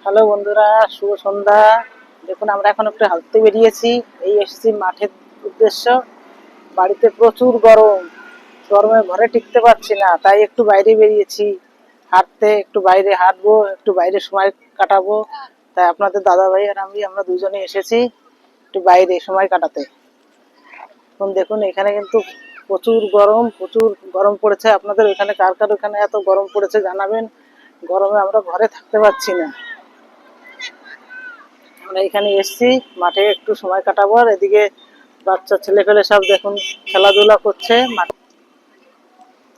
Hello বন্ধুরা, শুভ সন্ধ্যা। দেখুন আমরা এখন একটু হাঁটতে বেরিয়েছি। এই এসেছি মাঠের উদ্দেশ্য। বাড়িতে প্রচুর গরম, গরমে ঘরে টিকতে পারছি না, তাই একটু বাইরে বেরিয়েছি হাঁটতে। একটু বাইরে হাঁটবো, একটু বাইরে সময় কাটাবো। তাই আপনাদের দাদা ভাই আর আমরা দুজনে এসেছি একটু বাইরে সময় কাটাতে। এখন দেখুন এখানে কিন্তু প্রচুর গরম, প্রচুর গরম পড়েছে। আপনাদের ওখানে কার কার ওখানে এত গরম পড়েছে জানাবেন। গরমে আমরা ঘরে থাকতে পারছি না। আমরা এখানে এসেছি মাঠে একটু সময় কাটাবো, আর এদিকে বাচ্চা ছেলে পেলে সব দেখুন খেলাধুলা করছে মাঠে।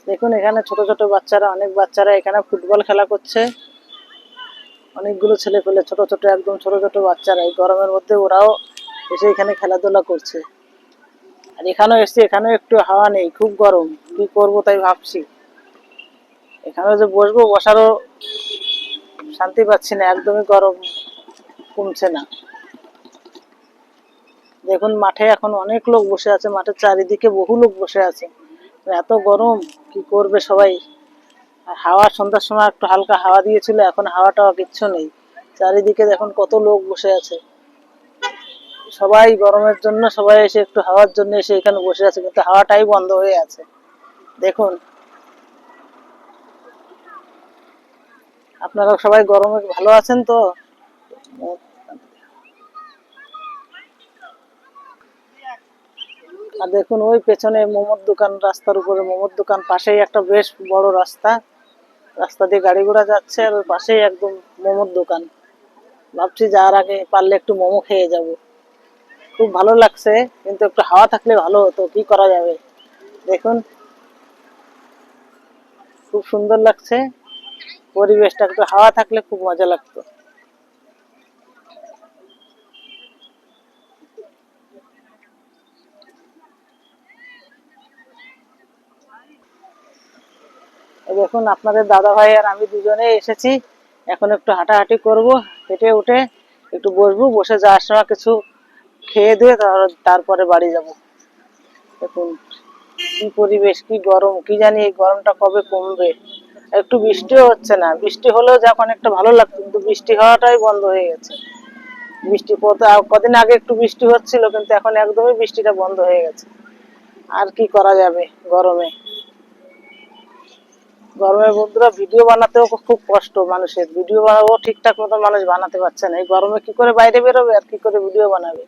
দেখুন এখানে ছোট ছোট বাচ্চারা, অনেক বাচ্চারা এখানে ফুটবল খেলা করছে। অনেকগুলো ছেলে পেলে, ছোট ছোট, একদম ছোট ছোট বাচ্চারা এই গরমের মধ্যে ওরাও এসে এখানে খেলাধুলা করছে। আর এখানেও এসছি, এখানেও একটু হাওয়া নেই, খুব গরম। কি করব তাই ভাবছি। এখানেও যে বসবো, বসারও শান্তি পাচ্ছি না, একদমই গরম কমছে না। দেখুন মাঠে এখন অনেক লোক বসে আছে, মাঠের চারিদিকে বহু লোক বসে আছে। এত গরম কি করবে সবাই। আর হাওয়া সন্ধ্যার সময় একটু হালকা হাওয়া দিয়েছিল, এখন হাওয়াটা কিচ্ছু নেই। চারিদিকে দেখুন কত লোক বসে আছে। সবাই গরমের জন্য সবাই এসে একটু হাওয়ার জন্য এসে এখানে বসে আছে, কিন্তু হাওয়াটাই বন্ধ হয়ে আছে। দেখুন আপনারা সবাই গরমে ভালো আছেন তো? আর দেখুন ওই পেছনে মোমোর দোকান, রাস্তার উপরে মোমোর দোকান, পাশেই একটা বেশ বড় রাস্তা। রাস্তা দিয়ে গাড়ি ঘোড়া যাচ্ছে, আর ওর পাশেই একদম মোমোর দোকান। ভাবছি যাওয়ার আগে পারলে একটু মোমো খেয়ে যাব। খুব ভালো লাগছে, কিন্তু একটু হাওয়া থাকলে ভালো হতো, কি করা যাবে। দেখুন খুব সুন্দর লাগছে পরিবেশটা, একটু হাওয়া থাকলে খুব মজা লাগতো। দেখুন আপনাদের দাদা ভাই আর আমি দুজনে এসেছি। এখন একটু হাঁটাহাঁটি করব, হেঁটে উঠে একটু বসবো, বসে যাওয়ার সময় কিছু খেয়ে দিয়ে তারপরে বাড়ি যাব। দেখুন কি পরিবেশ, কি গরম, কি জানি এই গরমটা কবে কমবে। একটু বৃষ্টিও হচ্ছে না, বৃষ্টি হলেও যখন একটা ভালো লাগতো, কিন্তু বৃষ্টি হওয়াটাই বন্ধ হয়ে গেছে। বৃষ্টি কদিন আগে একটু বৃষ্টি হচ্ছিল, কিন্তু এখন একদমই বৃষ্টিটা বন্ধ হয়ে গেছে। আর কি করা যাবে গরমে। গরমে বন্ধুরা ভিডিও বানাতেও খুব কষ্ট মানুষের, ভিডিও বানাবো ঠিকঠাক মতো মানুষ বানাতে পারছে না। এই গরমে কি করে বাইরে বেরোবে আর কি করে ভিডিও বানাবে।